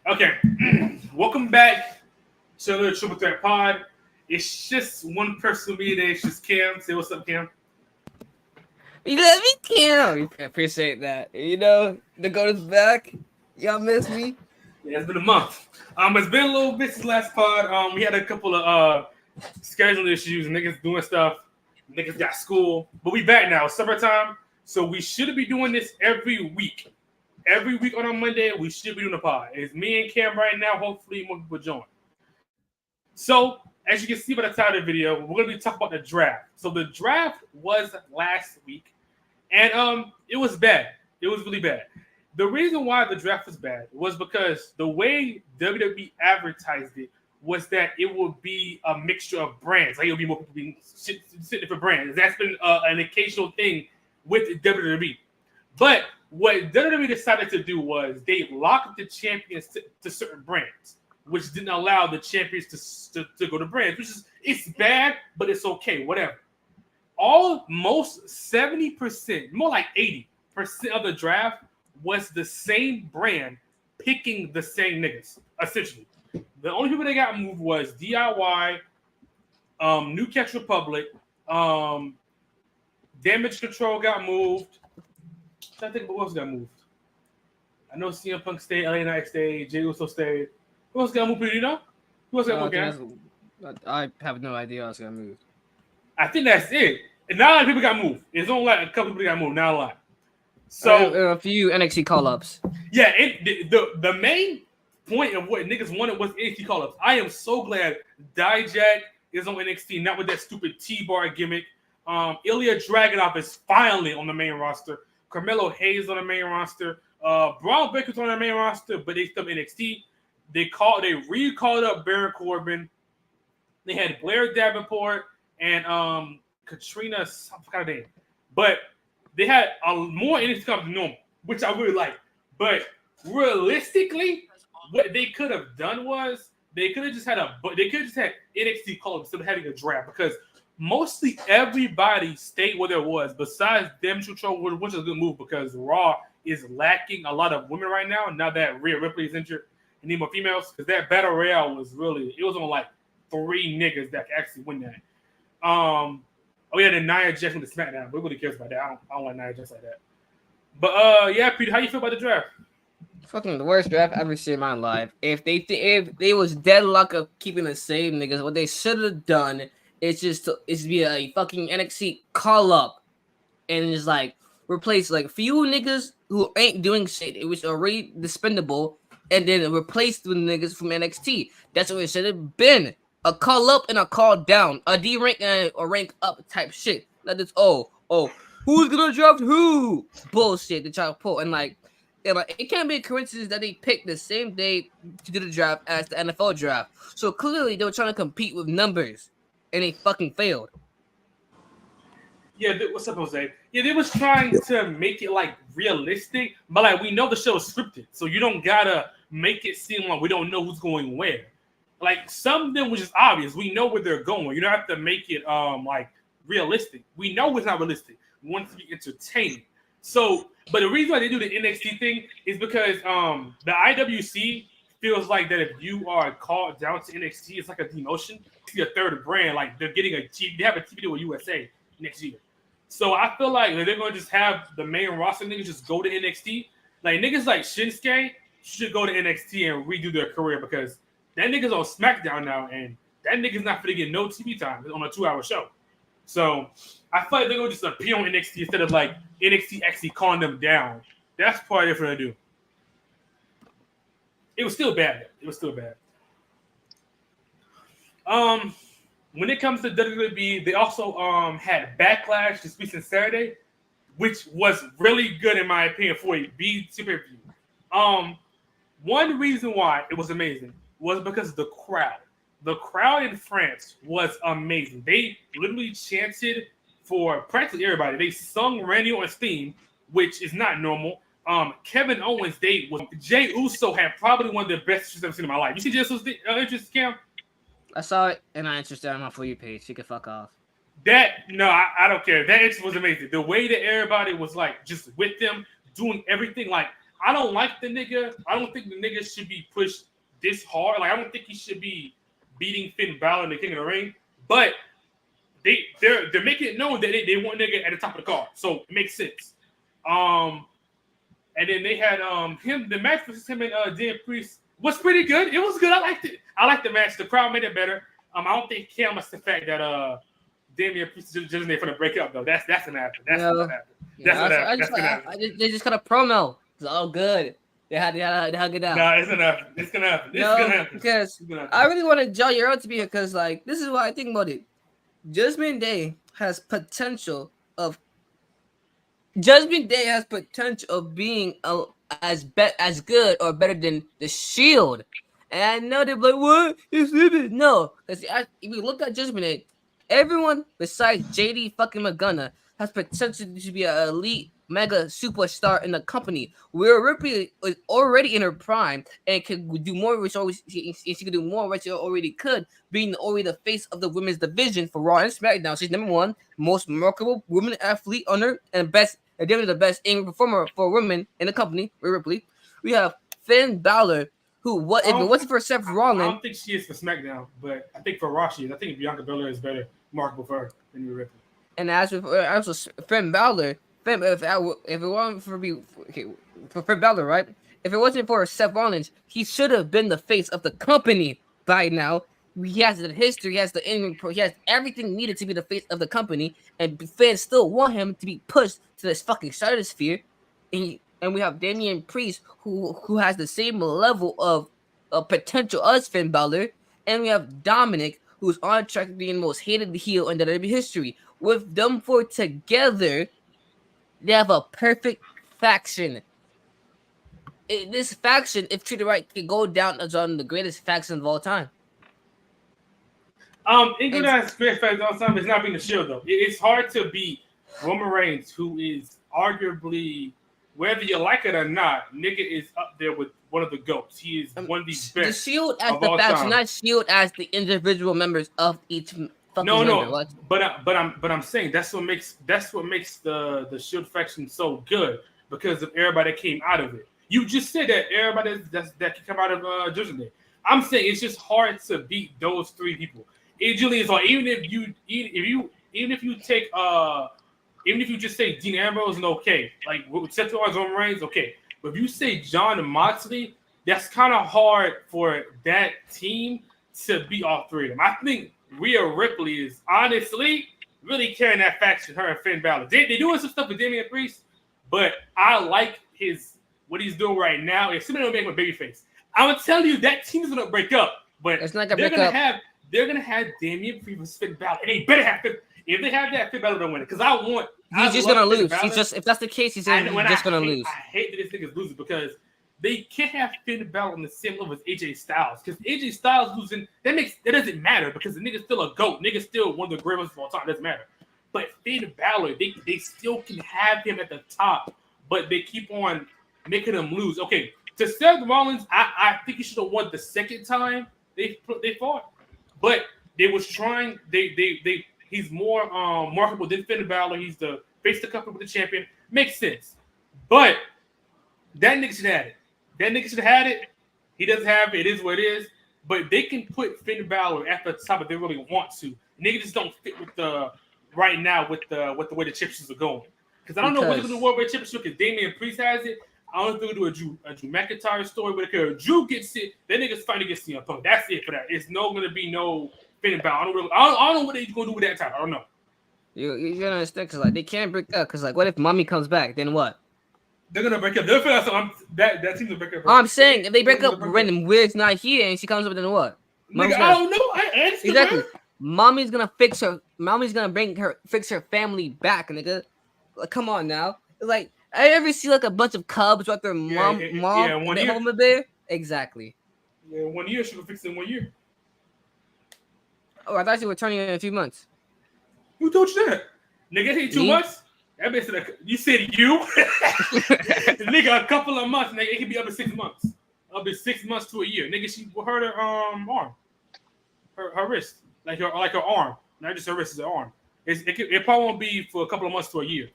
Okay, welcome back to the Triple Threat Pod. It's just one person with me today. It's just Cam. Say what's up, Cam. You let me count. I appreciate that. The goat is back. Y'all miss me? Yeah, it's been a month. It's been a little bit since last pod. We had a couple of scheduling issues. Niggas doing stuff. Niggas got school, but we back now. It's summertime, so we should be doing this every week. Every week on a Monday, we should be doing a pod. It's me and Cam right now. Hopefully, more people join. So, as you can see by the title of the video, we're going to be talking about the draft. So, the draft was last week, and it was bad. It was really bad. The reason why the draft was bad was because the way WWE advertised it was that it would be a mixture of brands. Like, it would be more people being sitting for brands. That's been an occasional thing with WWE. But what WWE decided to do was they locked the champions to certain brands, which didn't allow the champions to go to brands, which is it's bad, but it's okay, whatever. Almost 70%, more like 80% of the draft was the same brand picking the same niggas, essentially. The only people that got moved was DIY, New Catch Republic, Damage Control got moved. I think who else got moved? I know CM Punk stayed, LA Knight stayed, Jey Uso stayed. Who else got moved? Do you know? Who else got moved? I have no idea how it's gonna move. I think that's it. And not a lot of people got moved. It's only like a couple people got moved, not a lot. So a few NXT call-ups. Yeah, the main point of what niggas wanted was NXT call-ups. I am so glad Dijak is on NXT, not with that stupid T-bar gimmick. Ilya Dragunov is finally on the main roster. Carmelo Hayes on the main roster. Braun Breaker's on the main roster, but they still NXT. They recalled up Baron Corbin. They had Blair Davenport and Katrina, I forgot her name. But they had more NXT call-ups than normal, which I really like. But realistically, what they could have done was they could have just had NXT call-ups instead of having a draft, because mostly everybody stayed where there was, besides Damage Control, which is a good move because Raw is lacking a lot of women right now. Now that Rhea Ripley is injured and need more females, because that Battle Royale was on like 3 niggas that could actually win that. We had Nia Jax with the SmackDown, but nobody cares about that. I don't like Nia Jax like that. But yeah, Peter, how you feel about the draft? Fucking the worst draft I've ever seen in my life. If they was deadlock of keeping the same niggas, what they should have done is be a fucking NXT call up and just like replace like few niggas who ain't doing shit. It was already dispendable, and then replace the niggas from NXT. That's what it should have been. A call up and a call down, a D rank and a rank up type shit. Like this. Who's gonna draft who? Bullshit to try to pull, and it can't be a coincidence that they picked the same day to do the draft as the NFL draft. So clearly they were trying to compete with numbers, and they fucking failed. Yeah, what's up, Jose? Yeah, they was trying to make it like realistic, but like we know the show is scripted, so you don't gotta make it seem like we don't know who's going where. Like some of them was just obvious. We know where they're going. You don't have to make it like realistic. We know it's not realistic. We want it to be entertaining. So, but the reason why they do the NXT thing is because the IWC feels like that if you are called down to NXT, it's like a demotion. It's a third brand. Like they have a TV deal with USA next year. So I feel like they're gonna just have the main roster niggas just go to NXT. Like niggas like Shinsuke should go to NXT and redo their career, because that nigga's on SmackDown now, and that nigga's not gonna get no TV time on a 2-hour show. So I feel like they're gonna just appear on NXT instead of like NXT actually calling them down. That's probably what they're gonna do. It was still bad. When it comes to WWE, they also had Backlash this recent Saturday, which was really good in my opinion for a B super review. One reason why it was amazing was because of the crowd. The crowd in France was amazing. They literally chanted for practically everybody. They sung Randy Orton's theme, which is not normal. Kevin Owens' date was Jey Uso had probably one of the best shit I've ever seen in my life. You see Jey Uso's interest, Cam? I saw it and I interested on my For You page. You can fuck off. I don't care. That interest was amazing. The way that everybody was like just with them doing everything. Like I don't like the nigga. I don't think the nigga should be pushed this hard. Like I don't think he should be beating Finn Balor in the King of the Ring. But they're making it known that they want nigga at the top of the card, so it makes sense. And then they had him. The match versus him and Dan Priest was pretty good. It was good. I liked it. I liked the match. The crowd made it better. I don't think it counts the fact that Damian Priest is just there for the breakup though. That's an happen. That's what happened. They just cut a promo. It's all good. They hug it out. Nah, it's enough. It's gonna happen. It's gonna happen. Because I really want to Joe your own to be here because like this is what I think about it. Judgment Day has potential of being as good or better than the Shield. And I know they're like, what? It's it. No, because if you look at Judgment Day, everyone besides JD fucking McGunner has potential to be an elite mega superstar in the company. Where Ripley is already in her prime and can do more, which always she can do more, which she already could, being already the face of the women's division for Raw and SmackDown. She's number one most remarkable women athlete on her and definitely the best in performer for women in the company. With Ripley, we have Finn Balor, who if it wasn't for Seth Rollins, I don't think she is for SmackDown, but I think for Raw she is. I think Bianca Belair is better marketable for her than Ripley. And as for Finn Balor. If it wasn't for Finn Balor, right? If it wasn't for Seth Rollins, he should have been the face of the company by now. He has the history, he has everything needed to be the face of the company, and fans still want him to be pushed to this fucking stratosphere. And we have Damian Priest, who has the same level of potential as Finn Balor, and we have Dominic, who's on track to being the most hated heel in WWE history. With them four together, they have a perfect faction. This faction, if treated right, can go down as one of the greatest factions of all time. In good as great factions of all time, it's not being the Shield though. It's hard to beat Roman Reigns, who is arguably, whether you like it or not, nigga is up there with one of the GOATs. He is one of the best. The Shield as the faction, not Shield as the individual members of each. No. But I'm saying that's what makes the Shield faction so good because of everybody that came out of it. You just said that everybody that can come out of Judgment Day. I'm saying it's just hard to beat those three people. It usually is hard. Even if you just say Dean Ambrose, and okay, like with Seth Rollins, Roman Reigns, okay. But if you say John and Moxley, that's kind of hard for that team to beat all three of them. I think Rhea Ripley is honestly really carrying that faction, her and Finn Balor. They're doing some stuff with Damian Priest, but I like what he's doing right now. If somebody don't make him a babyface, I'm gonna tell you that team is gonna break up. But it's not gonna break up. They're gonna have Damian Priest versus Finn Balor, and they better have Finn. If they have that, Finn Balor don't win it because he's just gonna lose. If that's the case, he's just gonna lose. I hate that this nigga's losing because they can't have Finn Balor on the same level as AJ Styles because AJ Styles losing that doesn't matter because the nigga's still a GOAT. Nigga's still one of the greatest of all time. It doesn't matter. But Finn Balor, they still can have him at the top, but they keep on making him lose. Okay, to Seth Rollins, I think he should have won the second time they fought, but they was trying. He's more marketable than Finn Balor. He's the face the company with the champion. Makes sense, but that nigga should have it. He doesn't have it. It is what it is. But they can put Finn Balor at the top if they really want to. Niggas just don't fit with the right now with the way the championships are going. Because I don't know what's going to work with championship because Damian Priest has it. I don't think we'll do a Drew McIntyre story, but if Drew gets it, that nigga's finally gets CM Punk. That's it for that. It's not going to be no Finn Balor. I don't know what they're going to do with that time. I don't know. You're gonna understand because they can't break up. Because what if Mommy comes back? Then what? They're gonna break up. They'll figure out something. That team's gonna break up. I'm saying if they break up when Weird's not here and she comes up, then what? Nigga, I don't know. I exactly. Mommy's gonna fix her. Mommy's gonna fix her family back, nigga. Like, come on now. Like I ever see like a bunch of Cubs with their mom and they home there. Exactly. Yeah, 1 year she will fix it in 1 year. Oh, I thought you were turning in a few months. Who told you that? Nigga, it ain't 2 months. That bitch said, you said you? Nigga, a couple of months, nigga. It could be up to 6 months. Up to 6 months to a year. Nigga, she hurt her arm. Her wrist. Like her arm. Not just her wrist, it's her arm. It probably won't be for a couple of months to a year.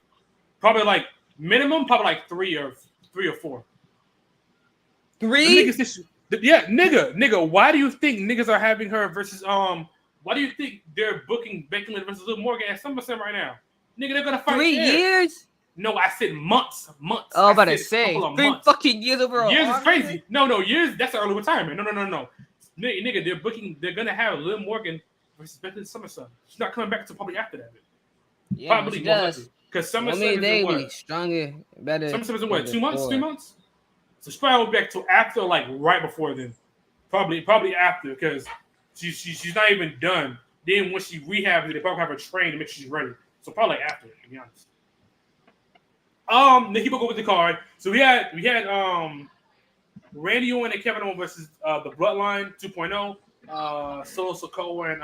Probably like minimum, probably like three or 4. 3? Nigga. Why do you think niggas are having her versus Why do you think they're booking Becky Lynch versus Liv Morgan at SummerSlam right now? Nigga, they're gonna fight 3 there. years? No, I said months. Oh, I'm about to say 3 fucking years overall. Years is crazy. No, years. That's early retirement. No. Nigga, they're gonna have Liv Morgan versus Becky Lynch SummerSlam. She's not coming back until probably after that. Yeah, probably more likely. Because SummerSlam is in what? Stronger, better. SummerSlam is in what? 2 months, 3 months. So she probably went back till after, like right before then. Probably after, because she's not even done. Then when she rehabs it, they probably have her trained to make sure she's ready. So probably after, to be honest. Then people go with the card. So we had Randy Orton and Kevin Owens versus the Bloodline 2.0, Solo Sikoa and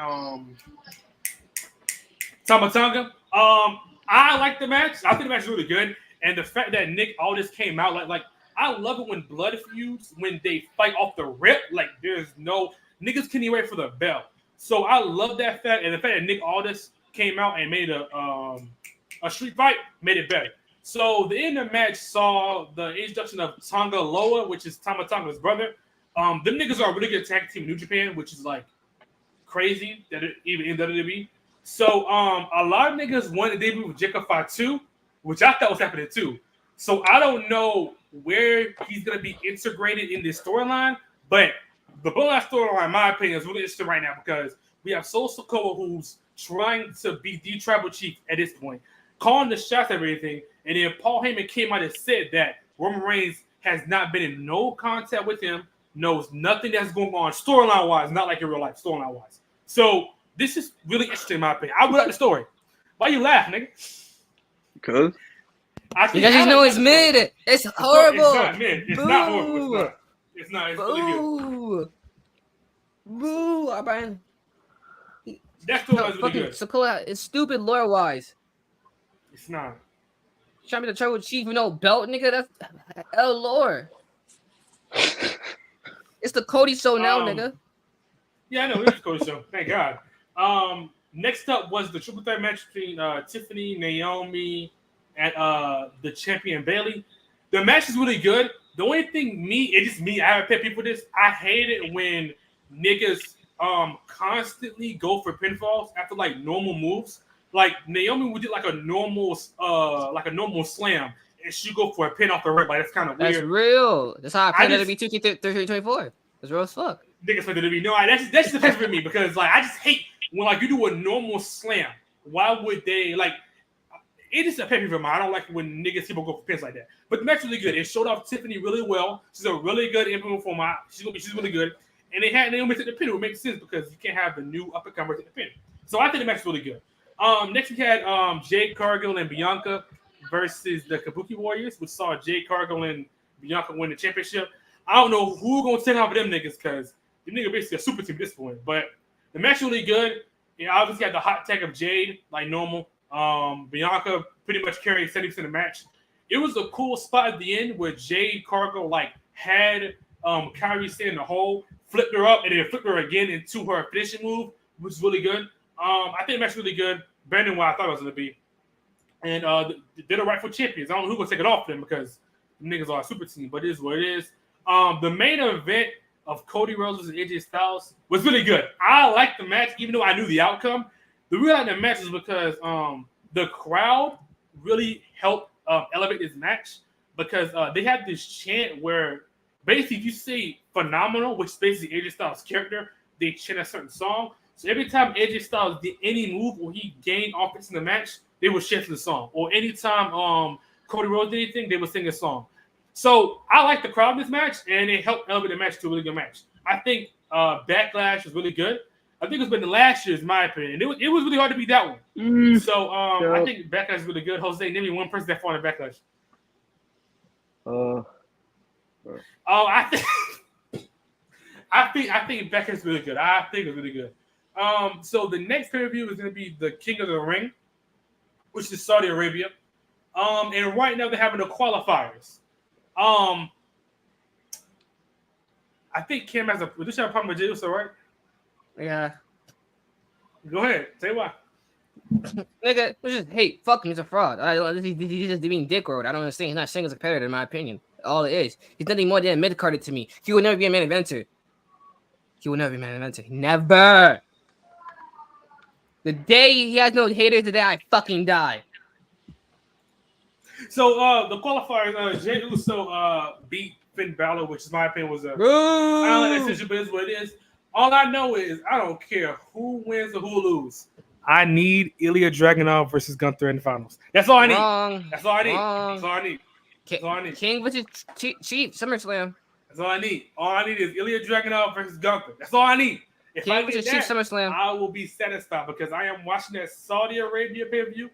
Tama Tonga. I like the match. I think the match is really good, and the fact that Nick Aldis came out like I love it when blood feuds, when they fight off the rip, like there's no niggas can't even wait for the bell. So I love that fact, and the fact that Nick Aldis came out and made a street fight made it better. So the end of the match saw the introduction of Tonga Loa, which is Tama Tonga's brother. Them niggas are a really good tag team in New Japan, which is like crazy that it even in WWE. So a lot of niggas wanted to debut with Jacob Fatu, which I thought was happening too. So I don't know where he's gonna be integrated in this storyline, but the Bloodline storyline, in my opinion, is really interesting right now because we have Solo Sikoa who's trying to be the tribal chief at this point, calling the shots and everything, and then Paul Heyman came out and said that Roman Reigns has not been in no contact with him, knows nothing that's going on storyline wise, not like in real life storyline wise. So this is really interesting in my opinion. I would like the story. Why you laugh, nigga? Because you know it's mid. It's horrible. It's not mid. It's not horrible. It's not. It's really good. Boo! Brian. That storyline is really good. Sikoa is stupid lore wise. It's not. Trying to be the tribal chief with no belt, nigga. That's L lore. It's the Cody show now, nigga. Yeah, I know. It's the Cody show. Thank God. Next up was the triple threat match between Tiffany, Naomi, and the champion Bayley. The match is really good. The only thing I have a pet peeve for this. I hate it when niggas constantly go for pinfalls after like normal moves. Like Naomi would do like a normal slam, and she go for a pin off the rip. Like that's kind of weird. That's real. That's how I play that to be 2K24. That's real as fuck. Niggas play that to be that's just the pet for me because like I just hate when like you do a normal slam. Why would they like? It is a pet peeve of mine. I don't like when niggas people go for pins like that. But the match was really good. It showed off Tiffany really well. She's a really good implement for my. She's really good. And they had Naomi take the pin. It makes sense because you can't have the new up and comer take the pin. So I think the match was really good. Next we had Jade Cargill and Bianca versus the Kabuki Warriors, which saw Jade Cargill and Bianca win the championship. I don't know who's gonna take off them niggas because the nigga basically a super team at this point. But the match was really good. You obviously had the hot tag of Jade like normal. Bianca pretty much carried 70% of the match. It was a cool spot at the end where Jade Cargill like had Kyrie stay in the hole, flipped her up, and then flipped her again into her finishing move, which is really good. I think the match was really good, better than what I thought it was going to be. And they're the rightful champions. I don't know who's going to take it off them because the niggas are a super team, but it is what it is. The main event of Cody Rhodes and AJ Styles was really good. I liked the match, even though I knew the outcome. The reason I liked the match is because the crowd really helped elevate this match because they had this chant where basically if you say phenomenal, which is basically AJ Styles' character, they chant a certain song. So every time AJ Styles did any move or he gained offense in the match, they would chant the song. Or anytime Cody Rhodes did anything, they would sing a song. So I like the crowd in this match, and it helped elevate the match to a really good match. I think Backlash was really good. I think it's been the last year's, in my opinion. It was really hard to beat that one. So I think Backlash is really good. Jose, name me one person that fought in Backlash. I think Backlash is really good. I think it's really good. So the next pay-per-view is going to be the King of the Ring, which is Saudi Arabia. And right now they're having the qualifiers. I think Kim has a problem with Jey, right? Yeah. Go ahead. Say why. Nigga, fuck him. He's a fraud. He's just being dick road. I don't understand. He's not saying he's a competitor, in my opinion. All it is. He's nothing more than a mid-carder to me. He will never be a main eventer. Never. The day he has no haters, the day I fucking die. So the qualifiers, Jey Uso beat Finn Balor, which in my opinion was a I don't like that decision, but it's what it is. All I know is I don't care who wins or who loses. I need Ilya Dragunov versus Gunther in the finals. That's all I need. That's all I need. King versus Chief, SummerSlam. That's all I need. All I need is Ilya Dragunov versus Gunther. That's all I need. If King I versus get Chief, that, SummerSlam. I will be satisfied because I am watching that Saudi Arabia pay-per-view.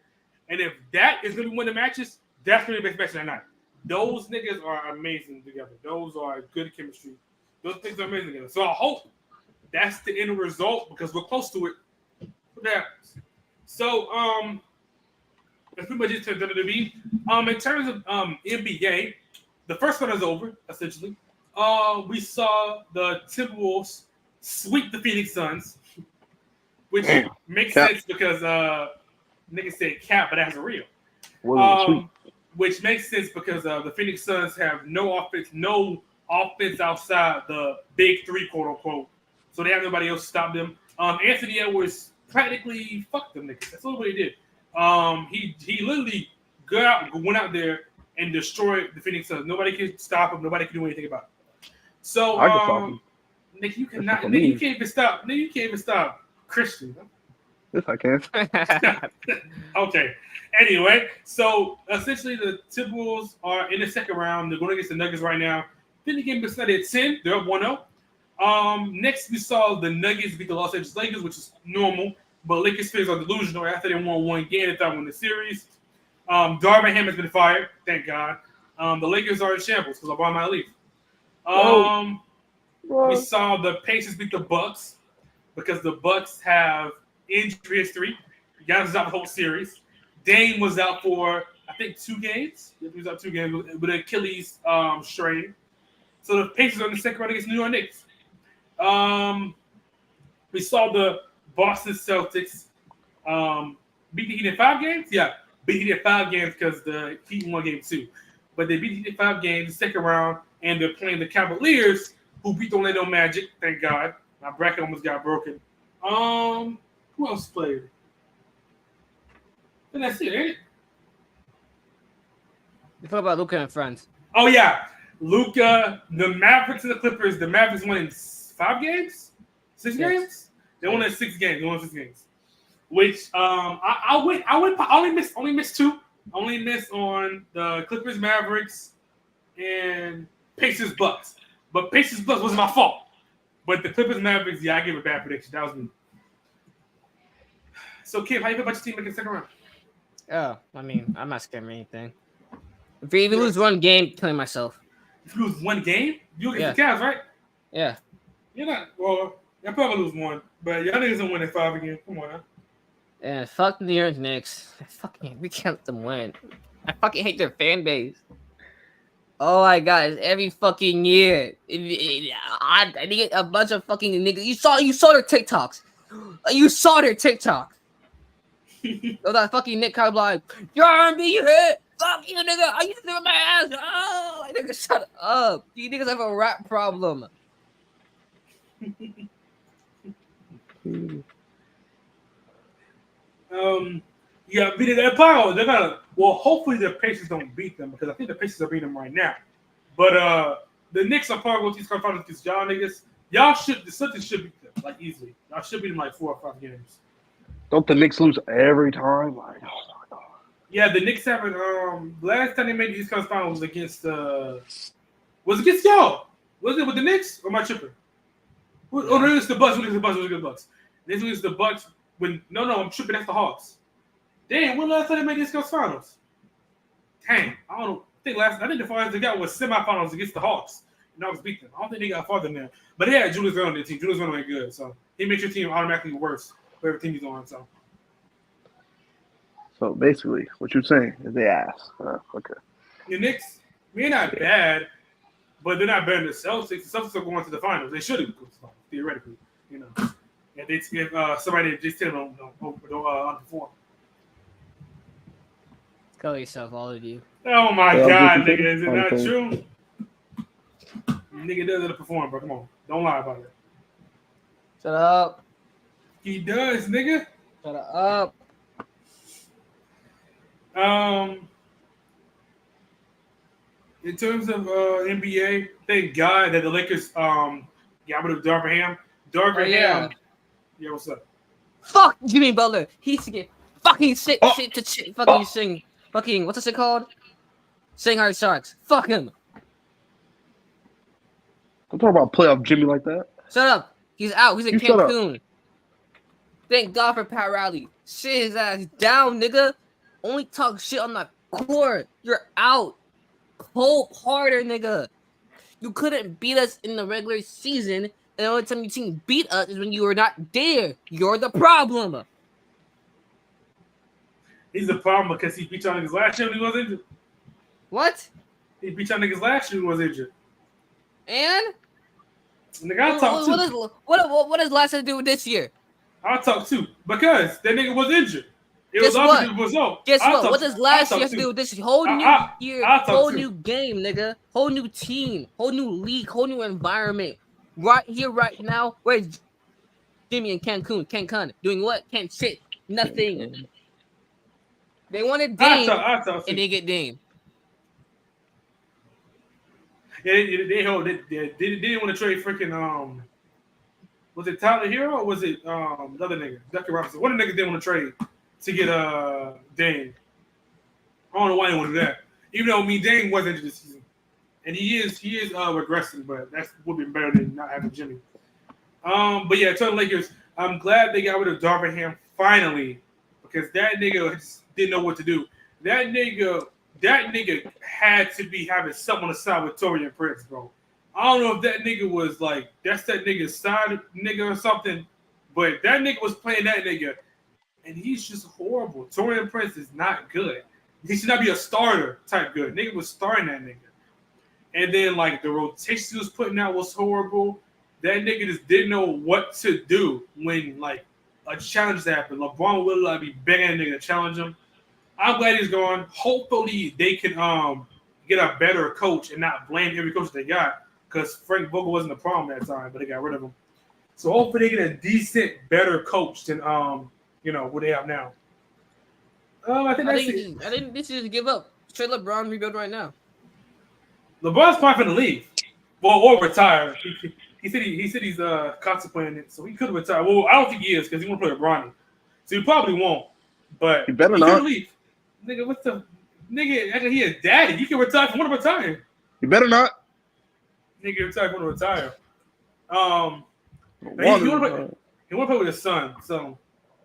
And if that is going to be one of the matches, that's going to be the best match of the night. Those niggas are amazing together. Those are good chemistry. Those things are amazing together. So I hope that's the end result because we're close to it. What happens? So, that's pretty much it to WWE. In terms of NBA, the first one is over, essentially. We saw the Timberwolves sweep the Phoenix Suns, which makes sense because niggas said cap, but that's real. Which makes sense because the Phoenix Suns have no offense outside the big three, quote unquote. So they have nobody else to stop them. Anthony Edwards practically fucked them niggas. That's what he did. He literally went out there and destroyed the Phoenix Suns. Nobody can stop him. Nobody can do anything about it. So, Nick, you cannot. Nigga, you can't even stop. Nigga, you can't even stop Christian. Yes, I can. Okay. Anyway, so essentially the Timberwolves are in the second round. They're going against the Nuggets right now. Then the game is started at 10. They're up 1-0. Next, we saw the Nuggets beat the Los Angeles Lakers, which is normal. But Lakers fans are delusional. After they won one game, they thought they won the series. Darvin Ham has been fired. Thank God. The Lakers are in shambles because LeBron might leave. We saw the Pacers beat the Bucks because the Bucks have injury history. Giannis is out the whole series. Dame was out for, I think, 2 games. He was out 2 games with an Achilles strain. So the Pacers are in the second round against New York Knicks. We saw the Boston Celtics beat the Heat in 5 games. Yeah, beat the Heat in 5 games because the Heat won game 2. But they beat the Heat in 5 games, the second round, and they're playing the Cavaliers, who beat the Orlando Magic. Thank God. My bracket almost got broken. Who else played? And that's it, ain't it? You talk about Luka and friends. Oh, yeah. Luka, the Mavericks and the Clippers. The Mavericks won in 5 games? 6 games? They won in 6 games. Which I only missed 2. Only missed on the Clippers, Mavericks, and Pacers Bucks. But Pacers Bucks wasn't my fault. But the Clippers, Mavericks, yeah, I gave a bad prediction. That was me. So, Kim, how you feel about your team making the second round? Oh, I mean, I'm not scared of anything. If you even lose 1 game, killing myself. If you lose 1 game, you'll get the Cavs, right? Yeah. You're not. Well, you'll probably lose 1, but y'all niggas don't win at 5 again. Come on, now. And fuck the New York Knicks. We can't let them win. I fucking hate their fan base. Oh my god, it's every fucking year. I get a bunch of fucking niggas. You saw their TikToks. You saw their TikTok. Oh, that fucking Nick Kyle like, your R&B, you hit. Fuck you, nigga. I used to do my ass. Oh, nigga, shut up. You niggas have a rap problem. Yeah, beat it at power. They're gonna. Well, hopefully the Pacers don't beat them because I think the Pacers are beating them right now. But the Knicks are probably going to these finals against y'all niggas. Y'all should. The Celtics should beat them like easily. Y'all should beat them like 4 or 5 games. Don't the Knicks lose every time? Like, oh my god. Yeah, the Knicks haven't. Last time they made these finals was against. Was against y'all. Was it with the Knicks or am I tripping? Oh no, it's the Bucks. It was the Bucks. This was the Bucks. No, I'm tripping. That's the Hawks. Damn, when last time they made these finals? Dang, I don't know. I think the farthest they got was semifinals against the Hawks. And the Hawks beat them. I don't think they got farther than that. But they had Julius Randle on their team. Julius Randle ain't good, so he makes your team automatically worse for every team he's on. So basically, what you're saying is they ass. Okay. The Knicks, they're not bad, but they're not better than the Celtics. The Celtics are going to the finals. They should have gone to the finals, theoretically. You know, if somebody just don't underperform. Kill yourself, all of you. Oh my God, nigga! Is it not true? Nigga doesn't perform, bro. Come on. Don't lie about it. Shut up. He does, nigga. Shut up. In terms of NBA, thank God that the Lakers got rid of Darvin Ham. Darvin Ham. Yeah, what's up? Fuck Jimmy Butler. He used to get fucking shit fucking sing. Fucking, what's this shit called? Shanghai Sharks. Fuck him. Don't talk about playoff Jimmy like that. Shut up. He's out. He's in You shut up. Cancun. Thank God for Pat Riley. Shit his ass down, nigga. Only talk shit on the court. You're out. Cold harder, nigga. You couldn't beat us in the regular season, and the only time you team beat us is when you were not there. You're the problem. He's the problem because he beat y'all niggas last year when he was injured. What? He beat y'all niggas last year when he was injured. And? Nigga, I'll talk too. What does last have to do with this year? I'll talk too. Because that nigga was injured. Guess what? Guess what? What does last year have to do with this year? Whole new year, whole new game, nigga. Whole new team, whole new league, whole new environment. Right here, right now, where's Jimmy in Cancun? Doing what? Can't shit. Nothing. They wanted Dame, and they get Dame. Yeah, they didn't want to trade freaking was it Tyler Hero or was it the other nigga, Ducky Robinson? One of the niggas didn't want to trade to get Dame. I don't know why they want to do that. Even though Dame was injured this season, and he is regressing, but that's would be better than not having Jimmy. But yeah, to the Lakers, I'm glad they got rid of Darvin Ham finally because that nigga just didn't know what to do. That nigga had to be having something on the side with Taurean Prince, bro. I don't know if that nigga was like, that's that nigga's side nigga or something, but that nigga was playing that nigga, and he's just horrible. Taurean Prince is not good. He should not be a starter type good. Nigga was starting that nigga. And then, like, the rotation he was putting out was horrible. That nigga just didn't know what to do when, like, a challenge happened. LeBron would like be begging that nigga to challenge him. I'm glad he's gone. Hopefully they can get a better coach and not blame every coach they got because Frank Vogel wasn't the problem that time, but they got rid of him. So hopefully they get a decent, better coach than what they have now. I think they should just give up. Straight LeBron rebuild right now. LeBron's probably finna leave. Well, or retire. He said he's contemplating it, so he could retire. Well, I don't think he is because he want to play with Bronny. So he probably won't. But he better not leave. Nigga, what's the nigga? Actually, he is daddy. He can retire if you want to retire. He better not. Nigga, retire if you want to retire. He want to play with his son. So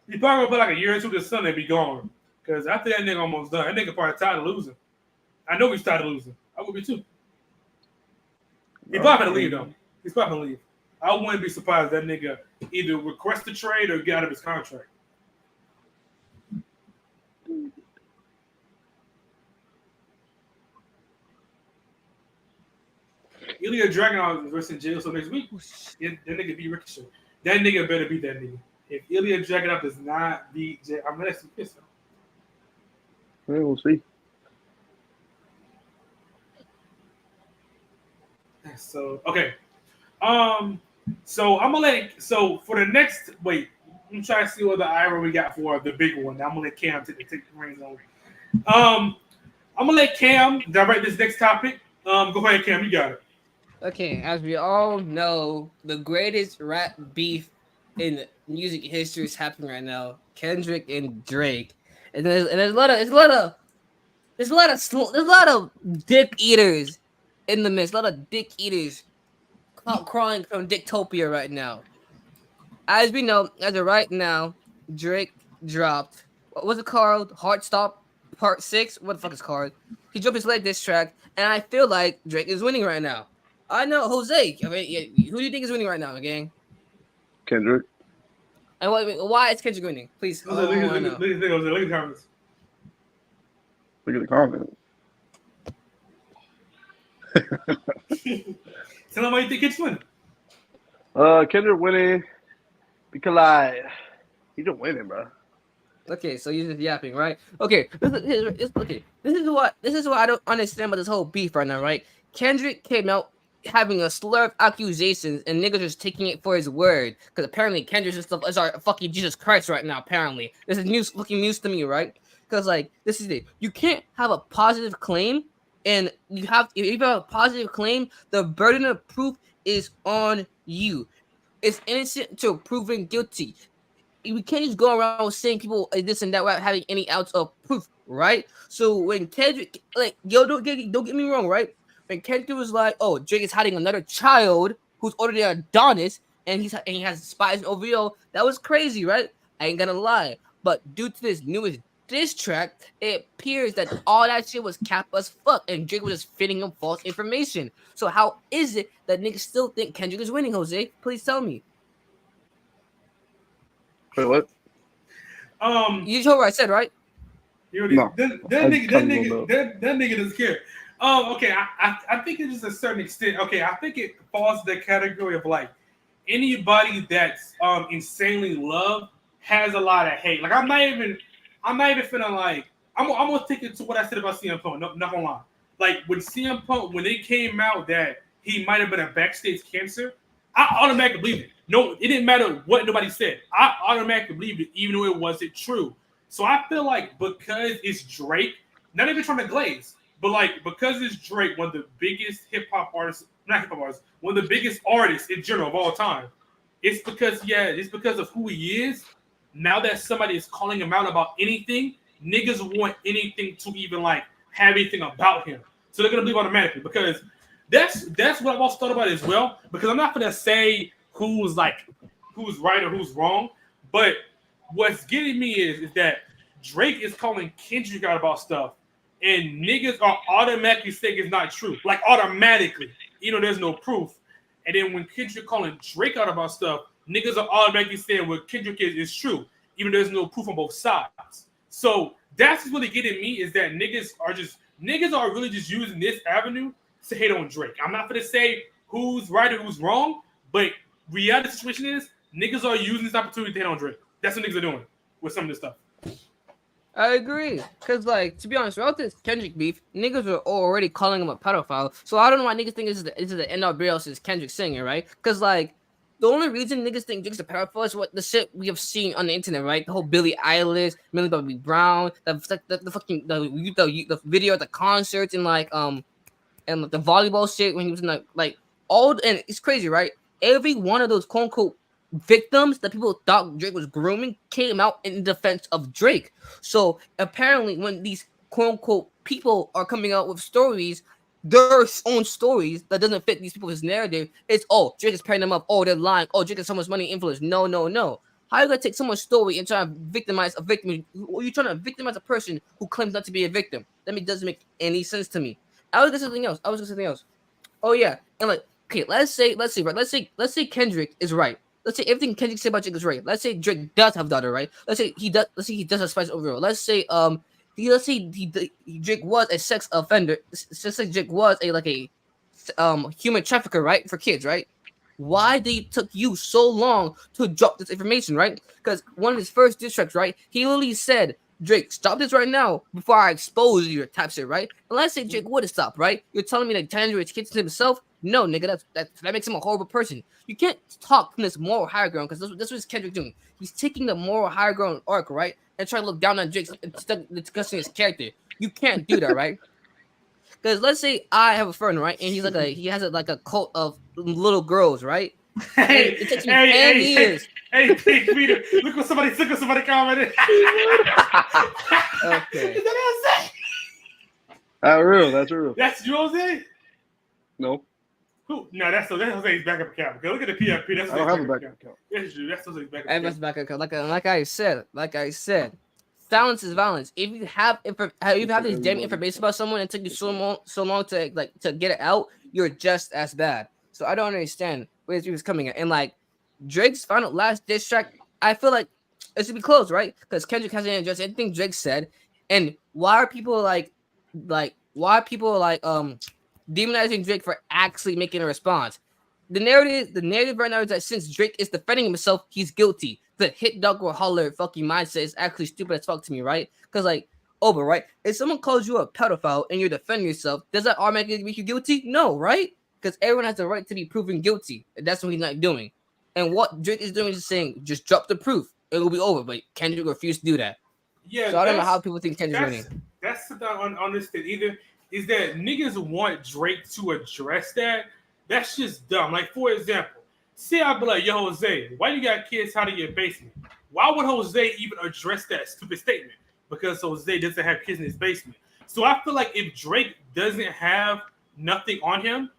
he probably gonna play like a year or two with his son and be gone. Because after that nigga almost done, that nigga probably tired of losing. I know he's tired of losing. I would be too. He's probably gonna leave though. He's probably gonna leave. I wouldn't be surprised if that nigga either request a trade or get out of his contract. Ilya Dragunov is versus jail so next week. That nigga beat Ricochet. That nigga better beat that nigga. If Ilya Dragunov does not beat Jay, I'm gonna actually piss him. Yeah, we'll see. So okay. So I'm gonna for the next I'm trying to see what the IRA we got for the big one. I'm gonna let Cam take the reins on. I'm gonna let Cam direct this next topic. Go ahead, Cam, you got it. Okay, as we all know, the greatest rap beef in music history is happening right now. Kendrick and Drake, and there's a lot of dick eaters in the midst. A lot of dick eaters crawling from Dicktopia right now. As we know, as of right now, Drake dropped what was it called? Heartstop Part 6. What the fuck is it called? He dropped his latest diss track, and I feel like Drake is winning right now. I know Jose. I mean, who do you think is winning right now, gang? Kendrick. And why is Kendrick winning? Please. Look at the comments. Look at the comments. Tell them why you think it's winning. Kendrick winning because he's just winning, bro. Okay, so you're just yapping, right? Okay, this is what I don't understand about this whole beef right now, right? Kendrick came out having a slur of accusations and niggas just taking it for his word. Because apparently Kendrick and stuff is our fucking Jesus Christ right now, apparently. This is news to me, right? Because, like, this is it. You can't have a positive claim, and if you have a positive claim, the burden of proof is on you. It's innocent to proven guilty. We can't just go around saying people this and that without having any ounce of proof, right? So when Kendrick, like, don't get me wrong, right? When Kendrick was like, "Oh, Drake is hiding another child who's older than Adonis, and he has spies in OVO," that was crazy, right? I ain't gonna lie, but due to this newest diss track, it appears that all that shit was cap as fuck, and Drake was just feeding him false information. So how is it that niggas still think Kendrick is winning, Jose? Please tell me. Wait, what? You heard what I said, right? No. That nigga doesn't care. Okay, I think it's just a certain extent. Okay, I think it falls to the category of like anybody that's insanely loved has a lot of hate. Like I'm not even feeling like I'm gonna take it to what I said about CM Punk. No, not gonna lie. Like when CM Punk, when it came out that he might have been a backstage cancer, I automatically believed it. No, it didn't matter what nobody said. I automatically believed it, even though it wasn't true. So I feel like because it's Drake, not even trying to glaze, but like because it's Drake, one of the biggest one of the biggest artists in general of all time. It's because of who he is. Now that somebody is calling him out about anything, niggas want anything to even like have anything about him. So they're gonna believe automatically because that's what I've also thought about as well. Because I'm not gonna say who's right or who's wrong, but what's getting me is that Drake is calling Kendrick out about stuff, and niggas are automatically saying it's not true, like automatically, there's no proof. And then when Kendrick calling Drake out about stuff, niggas are automatically saying what Kendrick is true, even though there's no proof on both sides. So that's what's really getting me is that niggas are really just using this avenue to hate on Drake. I'm not gonna say who's right or who's wrong, but reality situation is niggas are using this opportunity to hate on Drake. That's what niggas are doing with some of this stuff. I agree, cause like to be honest, without this Kendrick beef, niggas are already calling him a pedophile. So I don't know why niggas think this is the end all be all since Kendrick singing, right? Cause like the only reason niggas think Drake's a pedophile is what the shit we have seen on the internet, right? The whole Billie Eilish, Millie Bobby Brown, the video at the concerts and and the volleyball shit when he was in and it's crazy, right? Every one of those quote unquote victims that people thought Drake was grooming came out in defense of Drake. So apparently, when these quote unquote people are coming out with stories, their own stories that doesn't fit these people's narrative, it's Drake is pairing them up. They're lying. Drake has so much money and influence. No. How are you gonna take someone's story and try to victimize a victim? Are you trying to victimize a person who claims not to be a victim? That doesn't make any sense to me. I was gonna say something else. Oh yeah, and like okay, let's say Kendrick is right. Let's say everything Kendrick said about Drake is right. Let's say Drake does have daughter, right? Let's say he does have spice overall. Let's say Drake was a sex offender. Let's say Drake was a human trafficker, right? For kids, right? Why did it took you so long to drop this information, right? Because one of his first diss tracks, right? He literally said, Drake, stop this right now before I expose you, type shit, right? And let's say Drake would have stopped, right? You're telling me that Kendrick kids to himself? No, nigga, that makes him a horrible person. You can't talk from this moral higher ground because this was Kendrick doing. He's taking the moral higher ground arc, right? And trying to look down on Drake instead of discussing his character. You can't do that, right? Because let's say I have a friend, right? And he has a cult of little girls, right? Hey, it takes me 10 years. Hey, Peter, look what somebody commented. Okay. Is that That's real. That's real. That's you, Jose? No. Who? No, that's Jose's backup account. Because look at the PFP. That's I don't have a backup account. That's true. That's Jose's backup And account. that's back like I said, silence is violence. If you have this damn information about someone and it took you so long to get it out, you're just as bad. So I don't understand where he was coming at. And like Drake's last diss track, I feel like it should be closed, right? Because Kendrick hasn't addressed anything Drake said. And why are people demonizing Drake for actually making a response? The narrative right now is that since Drake is defending himself, he's guilty. The hit dog or holler fucking mindset is actually stupid as fuck to me, right? Because right? If someone calls you a pedophile and you're defending yourself, does that automatically make you guilty? No, right? because everyone has the right to be proven guilty. And that's what he's not doing. And what Drake is doing is saying, just drop the proof. It will be over. But Kendrick refused to do that. Yeah, So I don't know how people think Kendrick's winning. That's the thing on understand either is that niggas want Drake to address that. That's just dumb. Like, for example, say I'd be like, yo, Jose, why you got kids hiding in your basement? Why would Jose even address that stupid statement? Because Jose doesn't have kids in his basement. So I feel like if Drake doesn't have nothing on him,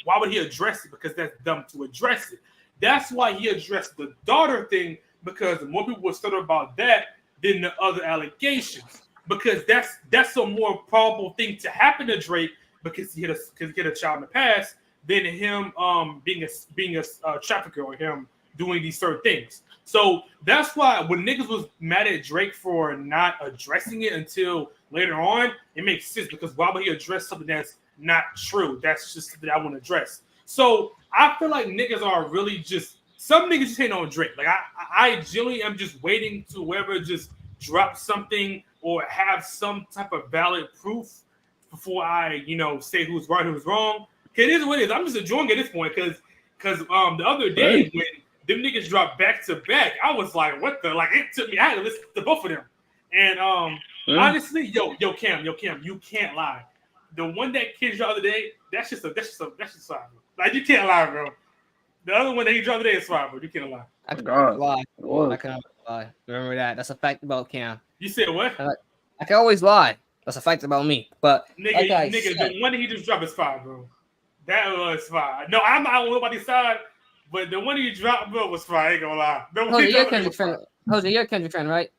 why would he address it? Because that's dumb to address it. That's why he addressed the daughter thing, because more people were stutter about that than the other allegations. Because that's a more probable thing to happen to Drake because he had a child in the past than him being a trafficker or him doing these certain things. So that's why when niggas was mad at Drake for not addressing it until later on, it makes sense because why would he address something that's not true? That's just something I want to address. So I feel like niggas are really just some niggas just hate on Drake. Like I genuinely am just waiting to whoever just drop something or have some type of valid proof before I, say who's right, who's wrong. It is what it is. I'm just enjoying it at this point because the other day when them niggas dropped back to back, I was like, what the? Like, it took me, I had to listen to both of them. And honestly, yo, Cam, you can't lie. The one that kid dropped the other day, that's just fine. Like, you can't lie, bro. The other one that he dropped today is fine, bro. You can't lie. I can't lie. I can't lie. Remember that. That's a fact about Cam. You said what? I can always lie. That's a fact about me. But nigga, the one that he just dropped is fine, bro. That was fine. No, I'm not on nobody's side, but the one he dropped, bro, was fine. I ain't gonna lie. Jose, you're a Kendrick fan. Jose, you're a Kendrick fan, right?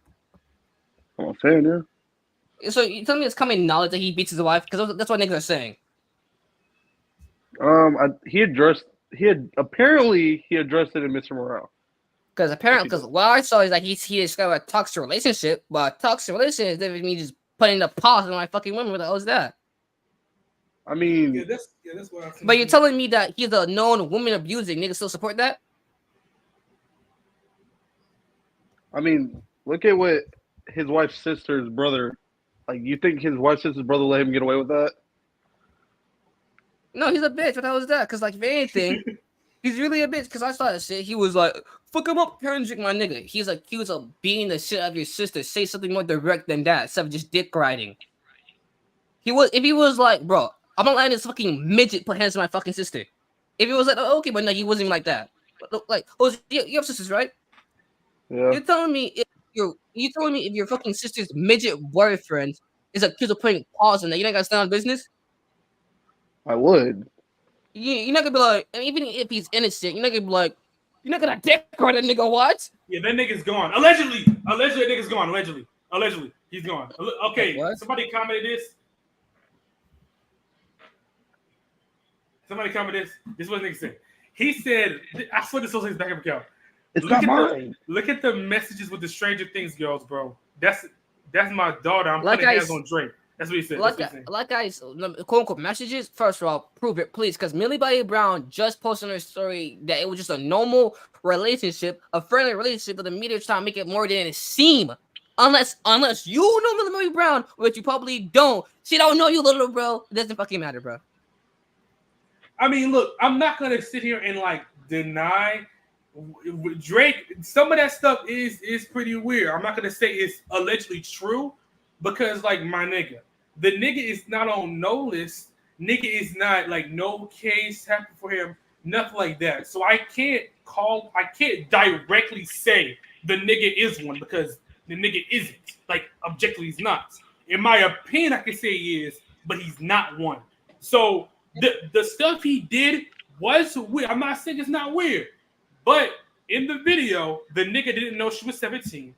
I'm a fan, yeah. So you tell me it's common knowledge that he beats his wife? Because that's what niggas are saying. He addressed it in Mr. Morale. Because what I saw is like he described a toxic relationship, but toxic relationship doesn't mean just putting the pause on my fucking woman. What the hell is that? I mean, that's what I'm saying. But you're telling me that he's a known woman abusing. Niggas still support that? I mean, look at what his wife's sister's brother. Like, you think his wife's sister's brother let him get away with that? No, he's a bitch. What the hell is that? Because, like, if anything, he's really a bitch. Because I saw that shit. He was like, fuck him up, Kendrick, my nigga. He's accused of beating the shit out of your sister. Say something more direct than that, instead of just dick riding. If he was like, bro, I'm not letting this fucking midget put hands on my fucking sister. If he was like, oh, okay, but no, he wasn't even like that. Like, you have sisters, right? Yeah. You're telling me if your fucking sister's midget boyfriend is accused of putting paws on that, you're not gonna stand on business? I would. You're not gonna be like, and even if he's innocent, you're not gonna be like, you're not gonna dick ride that nigga. What? Yeah, that nigga's gone. Allegedly, that nigga's gone. Allegedly, he's gone. Okay, what? Somebody commented this. This is what nigga said. He said, I swear this was his backup account. It's not mine. Look at the messages with the Stranger Things girls, bro. That's my daughter. I'm like putting hands on Drake. That's what he said. Quote unquote messages. First of all, prove it, please, because Millie Bobby Brown just posted on her story that it was just a normal relationship, a friendly relationship, but the media trying to make it more than it seemed. Unless you know Millie Bobby Brown, which you probably don't. She don't know you, little bro. It doesn't fucking matter, bro. I mean, look, I'm not gonna sit here and like deny Drake. Some of that stuff is pretty weird. I'm not gonna say it's allegedly true because, like, my nigga, the nigga is not on no list. Nigga is not like no case happened for him, nothing like that. So I can't directly say the nigga is one because the nigga isn't. Like, objectively, he's not. In my opinion, I can say he is, but he's not one. So the stuff he did was weird. I'm not saying it's not weird, but in the video, the nigga didn't know she was 17.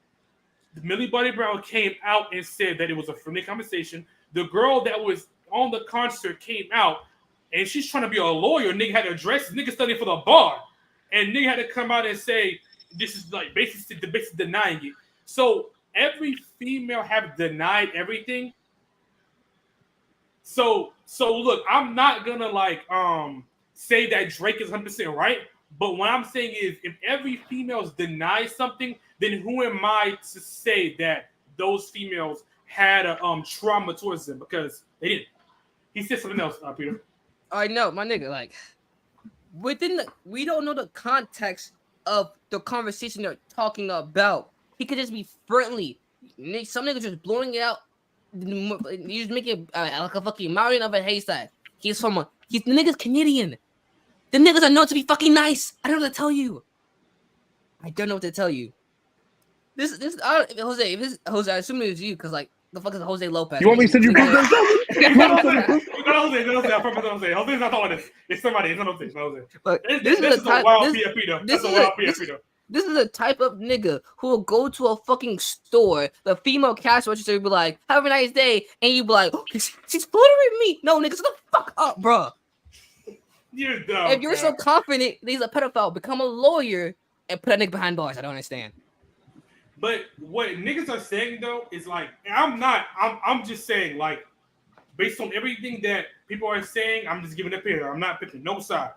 Millie Bobby Brown came out and said that it was a friendly conversation. The girl that was on the concert came out, and she's trying to be a lawyer. Nigga had to address nigga studying for the bar, and nigga had to come out and say this is like basically denying it. So every female have denied everything. So look, I'm not gonna like say that Drake is 100% right, but what I'm saying is if every female's denied something, then who am I to say that those females had a trauma towards them because they didn't. He said something else, Peter. I know, my nigga. Like we don't know the context of the conversation they're talking about. He could just be friendly. Some niggas just blowing it out. You just making like a fucking mountain of a haystack. He's the nigga's Canadian. The niggas are known to be fucking nice. I don't know what to tell you. This Jose. If this Jose, I assume it was you because like the fuck is Jose Lopez? You want me to send you proof? No, Jose. I promise Jose. Jose's not talking this. It's somebody. It's not Jose. It's not Jose. Look, this is a wild PFP though. That's a wild PFP though. This is the type of nigga who will go to a fucking store, the female cash register will be like, have a nice day, and you be like, oh, she's flattering me. No, nigga, shut the fuck up, bro. You're dumb. If you're so confident that he's a pedophile, become a lawyer and put a nigga behind bars. I don't understand. But what niggas are saying though is like, I'm just saying like, based on everything that people are saying, I'm just giving up here. I'm not picking no side.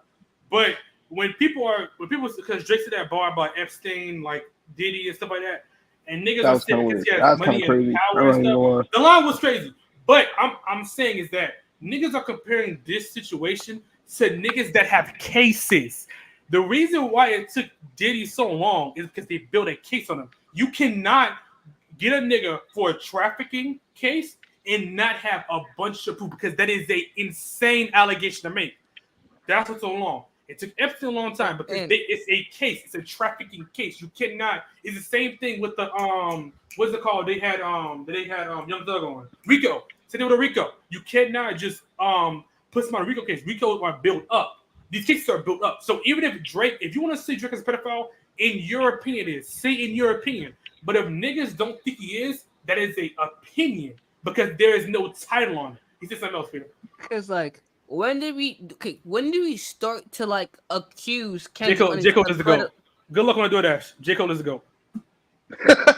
But when people because Drake said that bar about Epstein, like Diddy and stuff like that, and niggas are saying because he has money and power and stuff, the line was crazy. But I'm saying is that niggas are comparing this situation to niggas that have cases. The reason why it took Diddy so long is because they built a case on him. You cannot get a nigga for a trafficking case and not have a bunch of proof because that is a insane allegation to make. That's what's so long. It took Epstein a long time because it's a case. It's a trafficking case. You cannot. It's the same thing with the what's it called? They had Young Thug on Rico. Same thing with a Rico. You cannot just put some on a Rico case. Rico are built up. These cases are built up. So even if Drake, if you want to say Drake is a pedophile, in your opinion, it is. Say in your opinion. But if niggas don't think he is, that is a opinion because there is no title on it. He said something else, Peter. Because like, when did we start to like accuse J. Cole is the GOAT. Good luck on the DoorDash. J. Cole is the GOAT.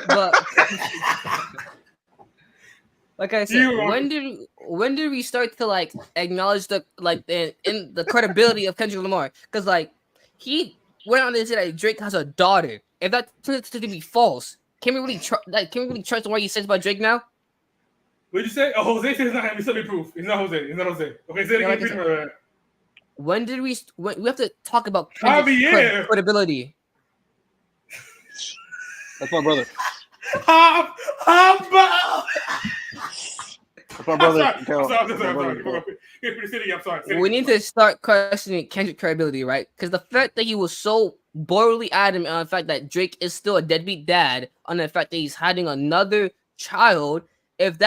But like I said, when did we start to like acknowledge the credibility of Kendrick Lamar? Because like he went on to say that Drake has a daughter. If that turns out to be false, can we really trust what he says about Drake now? What did you say? Oh, Jose said it's not him. It's somebody proof. It's not Jose. Okay, say it again. When did we have to talk about credibility? That's my brother. That's my brother. I'm sorry. We need to start questioning Kendrick's credibility, right? Because the fact that he was so boldly adamant on the fact that Drake is still a deadbeat dad, on the fact that he's hiding another child, if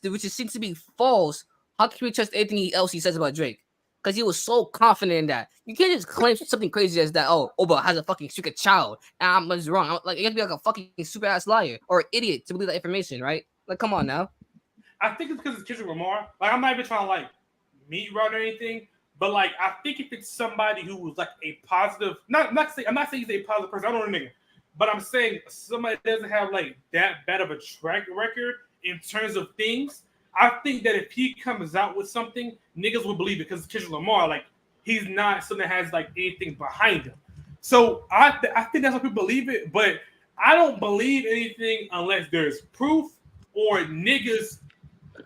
which seems to be false, how can we trust anything else he says about Drake? Because he was so confident in that. You can't just claim something crazy as that, Oba has a fucking secret child, and I'm just wrong. You have to be like a fucking super ass liar or idiot to believe that information, right? Like, come on now. I think it's because it's Kendrick Lamar. Like, I'm not even trying to like meet route or anything, but like, I think if it's somebody who was like a positive, I'm not saying he's a positive person. I don't know the nigga, but I'm saying somebody that doesn't have like that bad of a track record in terms of things. I think that if he comes out with something, niggas will believe it because Kendrick Lamar, like, he's not something that has like anything behind him. So I think that's why people believe it, but I don't believe anything unless there's proof or niggas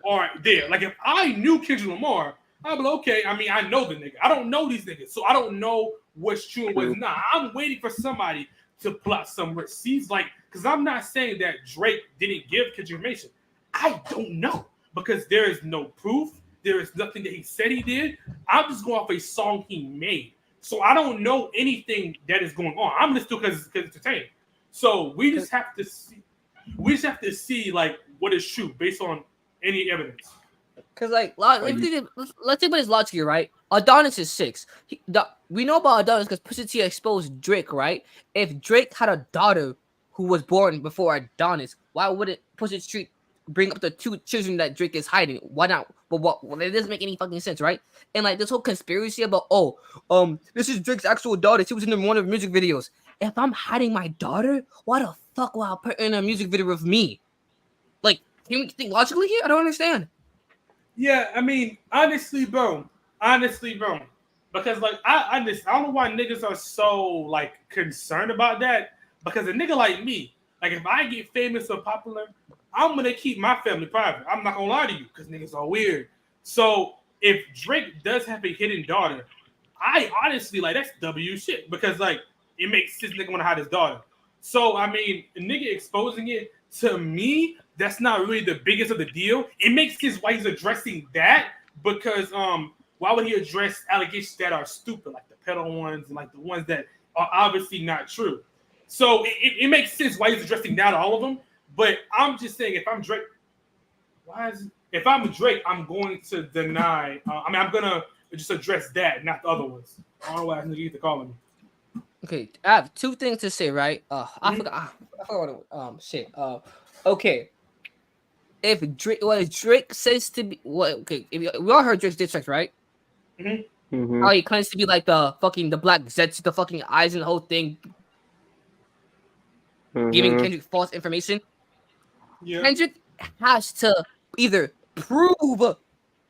are there. Like, if I knew Kendrick Lamar, I'd be like, okay, I mean, I know the nigga. I don't know these niggas, so I don't know what's true and what's not. I'm waiting for somebody to plot some receipts, like, because I'm not saying that Drake didn't give Kendrick information. I don't know because there is no proof. There is nothing that he said he did. I'm just going off a song he made. So I don't know anything that is going on. I'm listening because it's entertaining. So we just have to see. We just have to see like what is true based on any evidence. Because like, let's think about his logic here, right? Adonis is 6. We know about Adonis because Pusha T exposed Drake, right? If Drake had a daughter who was born before Adonis, why wouldn't Pusha T bring up the 2 children that Drake is hiding? Why not? But it doesn't make any fucking sense, right? And like this whole conspiracy about this is Drake's actual daughter. She was in one of the music videos. If I'm hiding my daughter, why the fuck will I put her in a music video with me? Like, can we think logically here? I don't understand. Yeah, I mean, honestly, bro. Because like I don't know why niggas are so like concerned about that. Because a nigga like me, like if I get famous or popular, I'm gonna keep my family private. I'm not gonna lie to you because niggas are weird. So if Drake does have a hidden daughter, I honestly like that's W shit because like it makes this nigga want to hide his daughter. So I mean, a nigga exposing it to me, that's not really the biggest of the deal. It makes sense why he's addressing that because why would he address allegations that are stupid, like the pedal ones and like the ones that are obviously not true? So it makes sense why he's addressing now to all of them. But I'm just saying, if I'm Drake, if I'm Drake, I'm going to deny. I'm gonna just address that, not the other ones. I don't know why nigga get to calling me. Okay, I have two things to say, right? I forgot what shit. Okay. If Drake, what Drake says to be, what? Okay, we all heard Drake's diss tracks, right? Mm-hmm. How he claims to be like the black Zets, the fucking eyes and the whole thing, giving Kendrick false information. Yeah. Kendrick has to either prove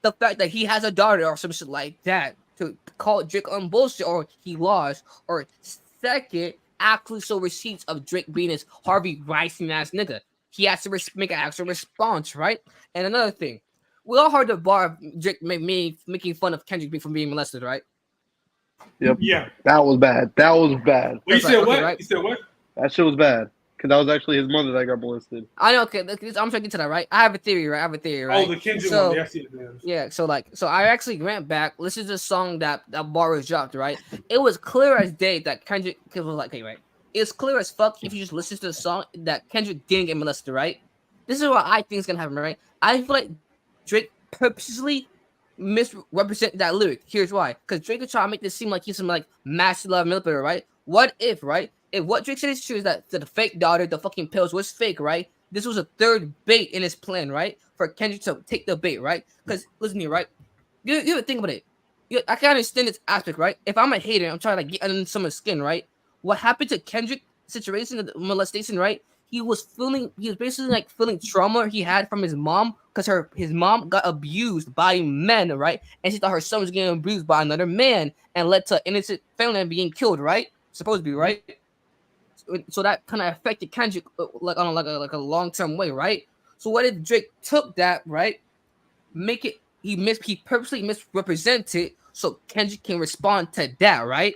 the fact that he has a daughter or some shit like that to call Drake on bullshit, or he lost, or second, actually show receipts of Drake being his Harvey Weinstein ass nigga. He has to make an actual response, right? And another thing, we all heard the bar of Drake making fun of Kendrick from being molested, right? Yep. Yeah. That was bad. Well, you said right, what? okay, right? You said what? That shit was bad. Because that was actually his mother that got molested. I know. Okay, I'm trying to get to that, right? I have a theory, right? Oh, the Kendrick one. Yeah, I see it. Yeah, so I actually went back, listened to the song that bar was dropped, right? It was clear as day that Kendrick was like, okay, right? It's clear as fuck if you just listen to the song that Kendrick didn't get molested, right? This is what I think is gonna happen, right? I feel like Drake purposely misrepresented that lyric. Here's why: because Drake is trying to make this seem like he's some like master love manipulator, right? What if, right? If what Drake said is true is that the fake daughter, the fucking pills was fake, right? This was a third bait in his plan, right? For Kendrick to take the bait, right? Because listen to me, right? You gotta think about it. I can understand this aspect, right? If I'm a hater, I'm trying to get under someone's skin, right? What happened to Kendrick situation, the molestation, right? He was basically like feeling trauma he had from his mom because his mom got abused by men, right? And she thought her son was getting abused by another man and led to innocent family being killed, right? Supposed to be, right? So that kind of affected Kendrick like on a long-term way, right? So what if Drake took that, right? He purposely misrepresented so Kendrick can respond to that, right?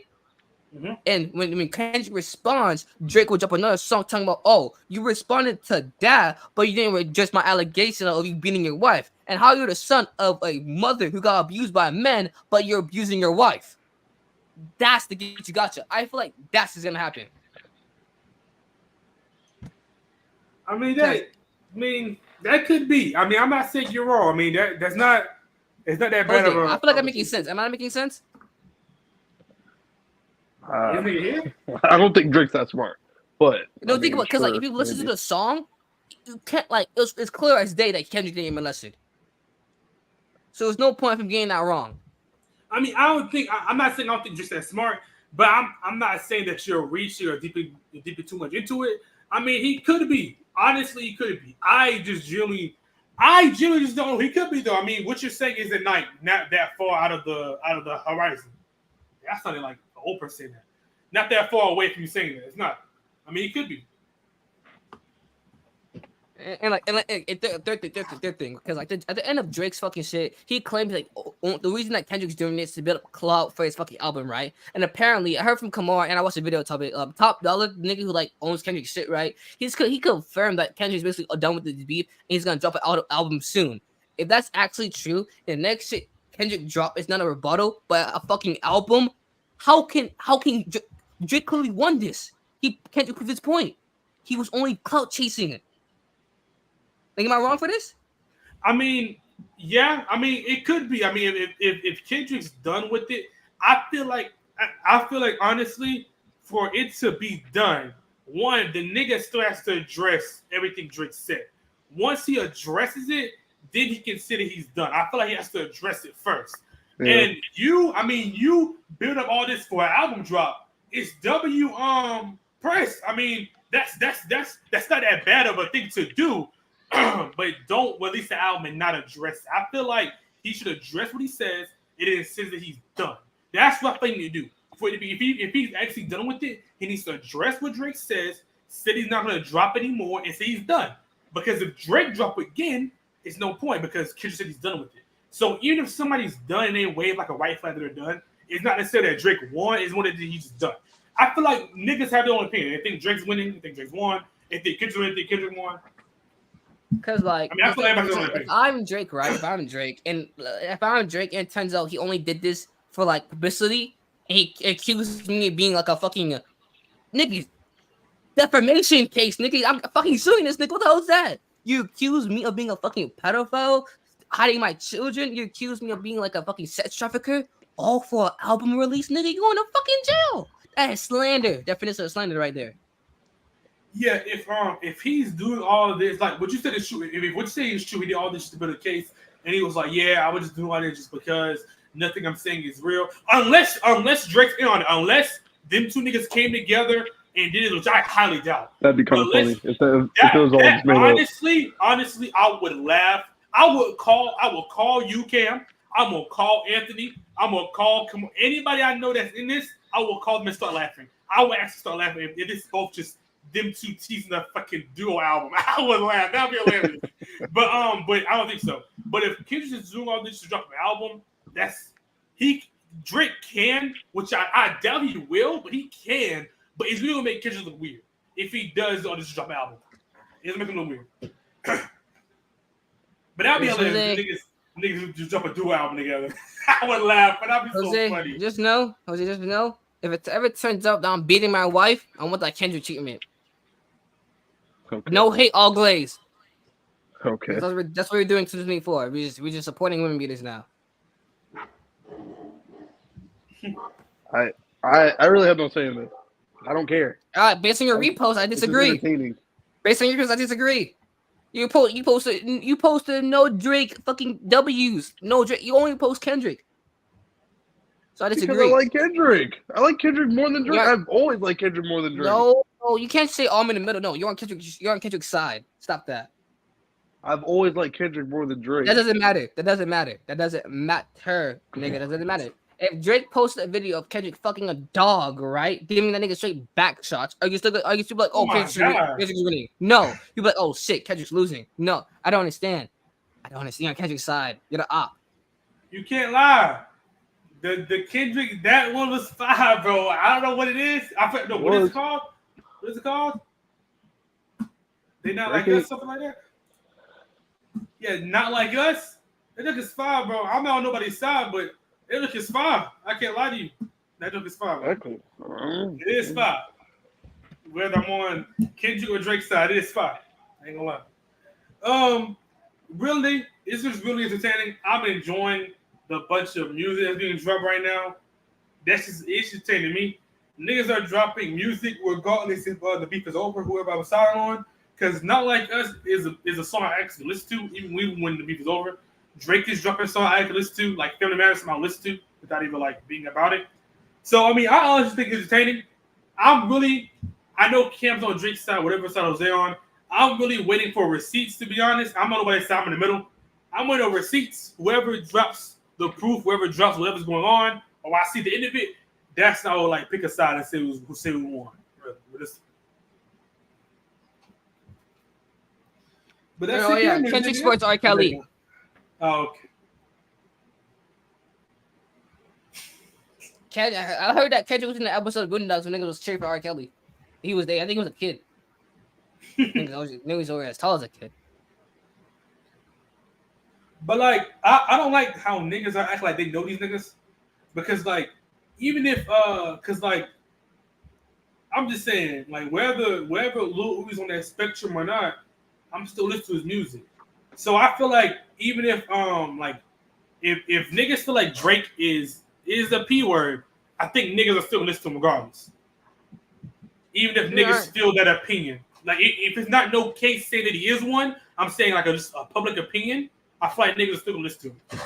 And when Kendrick responds, Drake will drop another song talking about, oh, you responded to that, but you didn't address my allegation of you beating your wife. And how you're the son of a mother who got abused by men, but you're abusing your wife. That's the get you gotcha. I feel like that's what's gonna happen. I mean that could be. I mean, I'm not saying you're wrong. I mean that's not. It's not that bad of a. I feel like I'm making sense. Am I making sense? I don't think Drake's that smart, but no, think about because like if you listen to the song, you can't like it's clear as day that Kendrick didn't get molested. So there's no point of him getting that wrong. I mean, I don't think I'm not saying I don't think Drake's that smart, but I'm not saying that you're reaching or deeply too much into it. I mean, he could be. Honestly, he could be. I genuinely just don't know. He could be though. I mean, what you're saying is at night, not that far out of the horizon. That's not like the old person saying that. Not that far away from you saying that. It's not. I mean, he could be. And third thing, because like at the end of Drake's fucking shit, he claims like the reason that Kendrick's doing this is to build up clout for his fucking album, right? And apparently, I heard from Kamar and I watched a video topic. Top Dollar, the nigga who like owns Kendrick's shit, right? He confirmed that Kendrick's basically done with this beef and he's gonna drop an album soon. If that's actually true, the next shit Kendrick drop is not a rebuttal, but a fucking album. How can Drake clearly won this? He can't prove his point. He was only clout chasing it. Like, am I wrong for this? I mean, yeah. I mean, it could be. I mean, if Kendrick's done with it, I feel like honestly, for it to be done, one, the nigga still has to address everything Drake said. Once he addresses it, then he consider he's done. I feel like he has to address it first. Yeah. And you build up all this for an album drop. It's press. I mean, that's not that bad of a thing to do. But don't release the album and not address it. I feel like he should address what he says. It is says that he's done. That's what I think to do. If he's actually done with it, he needs to address what Drake says he's not going to drop anymore, and say he's done. Because if Drake drop again, it's no point because Kendrick said he's done with it. So even if somebody's done and they wave like a white flag that they're done, it's not necessarily that Drake won. It's one that he's just done. I feel like niggas have their own opinion. They think Drake's winning. They think Drake's won. If they Kendrick win, they think Kendrick won. Because like, I mean, I feel like if I'm Drake, right? If I'm Drake, and it turns out he only did this for like publicity, and he accused me of being like a fucking nigga defamation case, nigga. I'm fucking suing this nigga. What the hell is that? You accuse me of being a fucking pedophile, hiding my children. You accuse me of being like a fucking sex trafficker, all for an album release, nigga. You going to fucking jail? That is slander. Definition of slander right there. Yeah, if he's doing all of this, like what you said is true. If what you say is true, he did all this to build a case, and he was like, "Yeah, I was just doing all this just because nothing I'm saying is real." Unless Drake's in on it, unless them two niggas came together and did it, which I highly doubt. That'd be kind of funny if it was all just made up. Honestly, I would laugh. I will call you, Cam. I'm gonna call Anthony. I'm gonna call anybody I know that's in this. I will call them and start laughing. I will actually start laughing if it's both just them two teasing a fucking duo album. I would laugh. That'd be hilarious. but I don't think so. But if Kendrick is doing all this to drop an album, Drake can, which I doubt he will, but he can. But it's really gonna make Kendrick look weird if he does all this to drop an album. It's gonna make him look weird. But that'd be hilarious. Niggas just drop a duo album together. I would laugh, but that'd be so funny. Just know, if it ever turns out that I'm beating my wife, I want that Kendrick treatment. Okay. No hate, all glaze. Okay. That's what we're doing 2024. We're just supporting women beaters now. I really have no say in this. I don't care. All right, based on your repost, I disagree. Based on your repost, I disagree. You posted no Drake fucking W's. No Drake. You only post Kendrick. So I disagree. Because I like Kendrick. I like Kendrick more than Drake. Yeah. I've always liked Kendrick more than Drake. No, you can't say I'm in the middle. No, you're on Kendrick's side. Stop that. I've always liked Kendrick more than Drake. That doesn't matter. That doesn't matter, nigga. That doesn't matter. If Drake posted a video of Kendrick fucking a dog, right, giving that nigga straight back shots, are you still like, oh, Kendrick's winning? No, you be like, oh shit, Kendrick's losing. No, I don't understand. You're on Kendrick's side. You're the op. You can't lie. The Kendrick, that one was fire, bro. I don't know what it is. What is it called? What is it called? They not like us, something like that. Yeah, not like us. That look is fire, bro. I'm not on nobody's side, but it look is fire. I can't lie to you. That look is fire. Exactly. It is fire. Whether I'm on Kendrick or Drake's side, it is fire. I ain't gonna lie. Really, it's just really entertaining. I'm enjoying the bunch of music that's being dropped right now. It's entertaining me. Niggas are dropping music regardless if the beef is over, whoever I was signing on. Because Not Like Us is a song I actually listen to, even when the beef is over. Drake is dropping a song I actually listen to, like Family Matters, I'll listen to without even like being about it. So I mean, I honestly think it's entertaining. I know Cam's on Drake's side, whatever side Jose on. I'm really waiting for receipts, to be honest. I'm on nobody's side. I'm in the middle. I'm waiting on receipts. Whoever drops the proof, whoever drops whatever's going on, or I see the end of it, that's not like pick a side and say who won. But that's Kendrick supports R. Kelly. Oh, okay. I heard that Kendrick was in the episode of Boondocks when niggas was cheering for R. Kelly. He was there. I think he was a kid. Niggas was over as tall as a kid. But like, I don't like how niggas are act like they know these niggas, because like, even if cause like, I'm just saying, like, whether Lil Uzi's on that spectrum or not, I'm still listening to his music. So I feel like even if like if niggas feel like Drake is a P word, I think niggas are still listening to him regardless. Even if niggas feel that opinion. Like if it's not no case saying that he is one, I'm saying like just a public opinion, I feel like niggas are still gonna listen to him.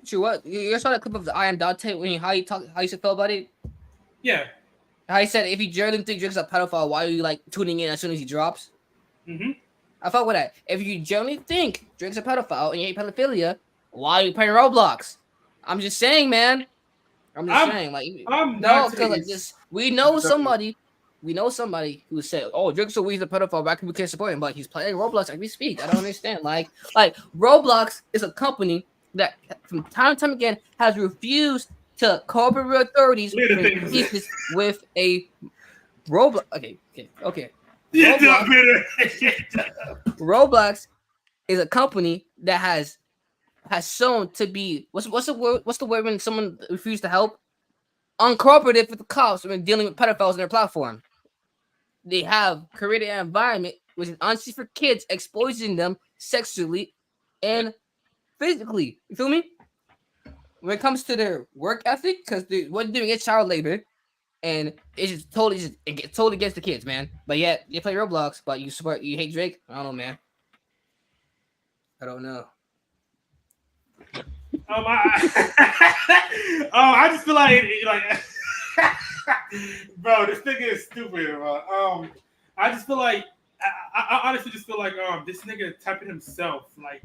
True, what? You saw that clip of the Iron Dante when how you feel about it? Yeah. How he said if you genuinely think Drake's a pedophile, why are you like tuning in as soon as he drops? Mm-hmm. I fuck with that. If you genuinely think Drake's a pedophile and you hate pedophilia, why are you playing Roblox? I'm just saying, man. I'm saying, like, we know somebody who said, "Oh, Drake's a pedophile, but we can't support him." But he's playing Roblox as we speak. I don't understand. Like Roblox is a company that from time to time again has refused to cooperate with authorities Look at the in things. cases with a Roblox. Okay. You Roblox, dumb. Roblox is a company that has shown to be what's the word when someone refuses to help? Uncooperative with the cops when dealing with pedophiles on their platform. They have created an environment which is unsafe for kids, exposing them sexually and physically. You feel me? When it comes to their work ethic, because what they're doing is child labor, and it's it gets totally against the kids, man. But yet you play Roblox, but you hate Drake. I don't know, man. I don't know. I just feel like bro, this nigga is stupid, bro. I just feel like I honestly just feel like this nigga typing himself. Like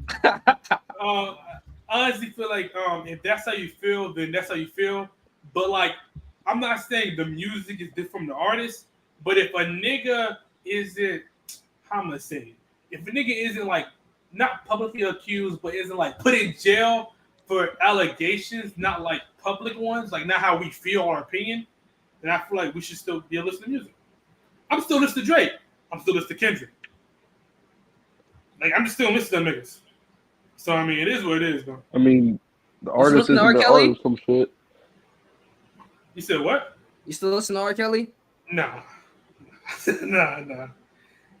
honestly feel like if that's how you feel, then that's how you feel. But like I'm not saying the music is different from the artist, but if a nigga isn't how I'm gonna say it, if a nigga isn't like not publicly accused, but isn't like put in jail for allegations, not like public ones, like not how we feel our opinion, then I feel like we should still be able to listen to music. I'm still listening to Drake. I'm still listening to Kendrick. Like I'm just still listening to them niggas. So I mean, it is what it is, though. I mean, the artist listen to R. isn't the Kelly? artist, some shit. You said what? You still listen to R. Kelly? No. Nah.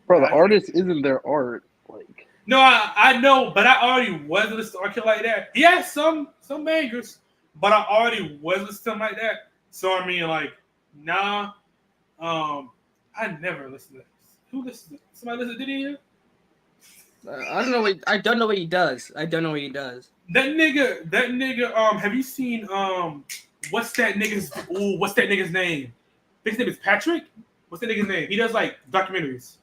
Bro, the artist isn't their art. Like, No, I know, but I already was listening to R. Kelly like that. He has some bangers, but I already was listening to him like that. So I mean, like, nah. I never listened to that. Who listens to somebody listen to Diddy here? I don't know what he does. I don't know what he does. That nigga, have you seen what's that nigga's name? His name is Patrick? What's that nigga's name? He does like documentaries.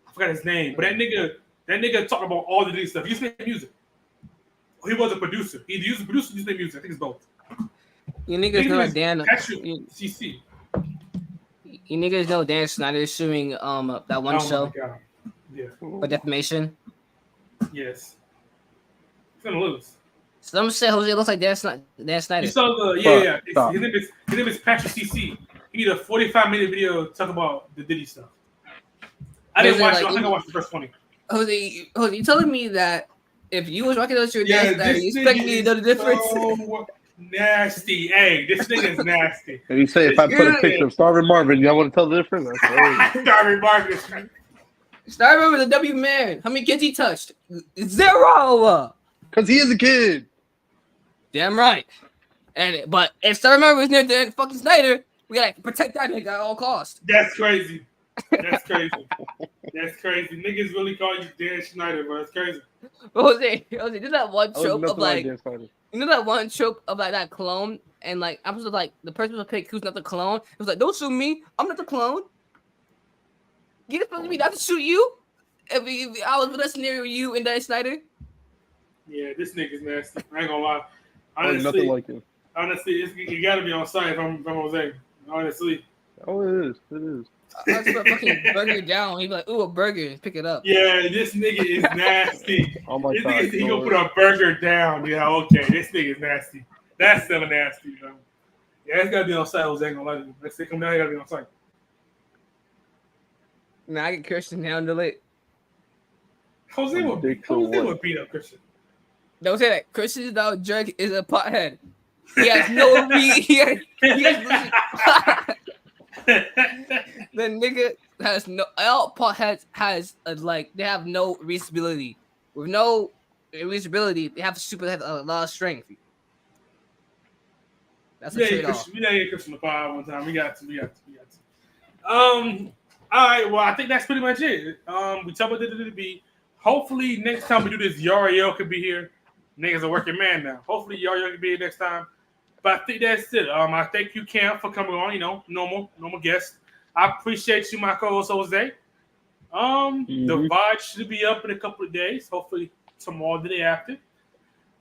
I forgot his name, but that nigga talking about all the Diddy stuff. He used to make music. He was a producer. He used to produce, he used to make music. I think it's both. You niggas know that Dan. Patrick CC. You niggas know Dan Snyder is suing that one show My God. Yeah. for defamation. Yes. He's gonna lose. Some say Jose looks like Dan Snyder. You saw the His name is Patrick CC. He did a 45-minute video talking about the Diddy stuff. I didn't watch it. I think I watched the first 20. Jose, you telling me that if you was rocking those your Dan Snyder, you expect me to know the difference? So nasty. Hey, this nigga is nasty. and you say if I put a picture of Starvin Marvin, y'all want to tell the difference? Starvin Marvin. Starvin was a W man. How many kids he touched? 0. Because he is a kid. Damn right. But if Starvin Marvin was near Dan fucking Snyder, we gotta protect that nigga at all costs. That's crazy. That's crazy. Niggas really call you Dan Schneider, bro. That's crazy. Jose, do that one trope of like, Dan Snyder. you know that one trope of like that clone, and like I'm supposed to like the person will pick who's not the clone. It was like, don't shoot me, I'm not the clone. You supposed to be not to shoot you. If I was with that scenario, you and Dan Snyder. Yeah, this nigga's nasty. I ain't gonna lie. Honestly, nothing like him. Honestly, you gotta be on site if I'm Jose. Honestly. Oh, it is. It is. I just put a fucking burger down. He'd be like, ooh, a burger. Pick it up. Yeah, this nigga is nasty. Oh my this God. Nigga, he gonna put a burger down. Yeah, okay. This nigga is nasty. That's still nasty, bro. Yeah, it's gotta be on site. Jose ain't gonna lie to you. Next day come down, you gotta be on site. Nah, I get Christian to handle it. Jose would beat up Christian. Don't say that. Christian dog jerk is a pothead. He has no the nigga has no all potheads has they have no reachability. With no reachability, they have a lot of strength. That's a trade-off. We gotta get Christian the pod one time. We got to. All right, well, I think that's pretty much it. We talked about the hopefully next time we do this, Yariel could be here. Nigga's a working man now. Hopefully Yariel can be here next time. But I think that's it. I thank you, Cam, for coming on. You know, normal guest. I appreciate you, my co-host Jose. The VOD should be up in a couple of days. Hopefully tomorrow, the day after.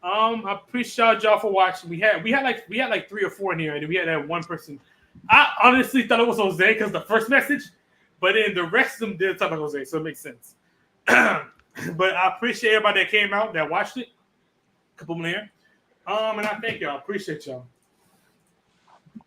I appreciate y'all for watching. We had like 3 or 4 in here, and we had that one person. I honestly thought it was Jose because the first message, but then the rest of them did talk about Jose, so it makes sense. But I appreciate everybody that came out that watched it. couple more here. And I thank y'all. Appreciate y'all.